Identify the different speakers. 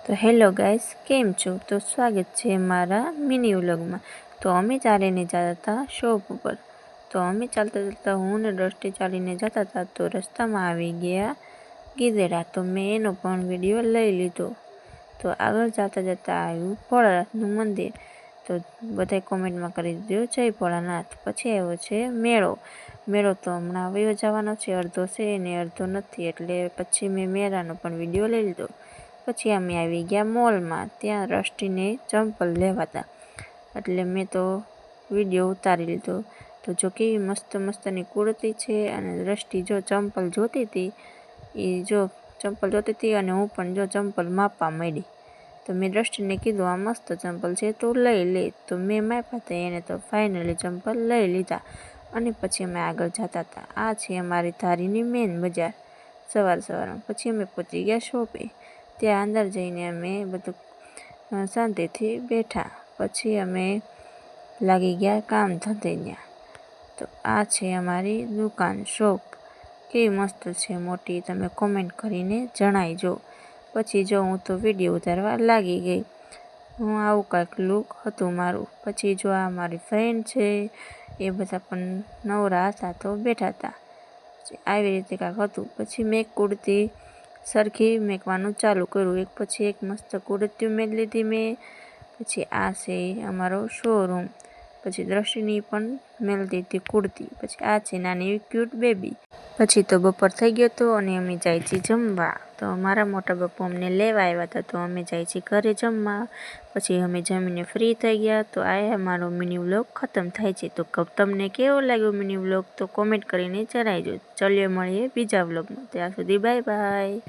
Speaker 1: તો hello guys, કેમ છો? તો સ્વાગત છે મારા મિની વ્લોગમાં। તો અમે ચાલીને જતા હતા શોપ ઉપર। તો અમે ચાલતા ચાલતા હું ને દ્રષ્ટિ ચાલીને જતા હતા તો રસ્તામાં આવી ગયા ગીધેડા। તો મેં એનો પણ વિડીયો લઈ લીધો। તો આગળ જતા જતા આવ્યું ભોળાનાથનું મંદિર। તો બધાએ કોમેન્ટમાં કરી દીધું જય ભોળાનાથ। પછી આવ્યો છે મેળો તો હમણાં વયો જવાનો છે, અડધો છે ને અડધો નથી, એટલે પછી મેં મેળાનો પણ વિડીયો લઈ લીધો। પછી અમે આવી ગયા મોલમાં। ત્યાં દ્રષ્ટિને ચંપલ લેવાતા, એટલે મેં તો વિડીયો ઉતારી લીધો। તો જો કેવી મસ્ત મસ્તની કુર્તી છે, અને દ્રષ્ટિ જો ચંપલ જોતી હતી અને હું પણ જો ચંપલ માપવા માંડી। તો મેં દ્રષ્ટિને કીધું આ મસ્ત ચંપલ છે તો લઈ લે। તો મેં માપ્યા હતા, એને તો ફાઇનલી ચંપલ લઈ લીધા। અને પછી અમે આગળ જતા હતા। આ છે અમારી ધારીની મેન બજાર સવારમાં। પછી અમે પહોંચી ગયા શોપે। ત્યાં અંદર જઈને અમે બધું શાંતિથી બેઠા। પછી અમે લાગી ગયા કામ ધંધે। તો આ છે અમારી દુકાન શોપ, કેવી મસ્ત છે મોટી, તમે કોમેન્ટ કરીને જણાવજો। પછી જો હું તો વિડીયો ઉતારવા લાગી ગઈ। હું આવું કાંઈક લુક હતું મારું। પછી જો આ મારી ફ્રેન્ડ છે, એ બધા પણ નવરા હતા તો બેઠા હતા। આવી રીતે કાંઈક હતું। પછી મેં કુર્તી સરખી મેકવાનું ચાલુ કર્યું, એક પછી એક મસ્ત કુર્તીઓ મેં લીધી। પછી આ છે અમારો શોરૂમ। પછી દ્રષ્ટિની પણ મેં લીધી કુર્તી। પછી આ છે નાની ક્યુટ બેબી। પછી તો બપોર થઈ ગયો હતો અને અમે જાય છીએ જમવા। તો મારા મોટા બાપુ અમને લેવા આવ્યા હતા, તો અમે જાય છીએ ઘરે જમવા। પછી અમે જમીને ફ્રી થઈ ગયા। તો આ અમારો મિની વ્લોગ ખતમ થાય છે। તો તમને કેવો લાગ્યો મિની વ્લોગ તો કોમેન્ટ કરીને જણાવજો। ચલીએ મળીએ બીજા વ્લોગમાં, ત્યાં સુધી બાય બાય।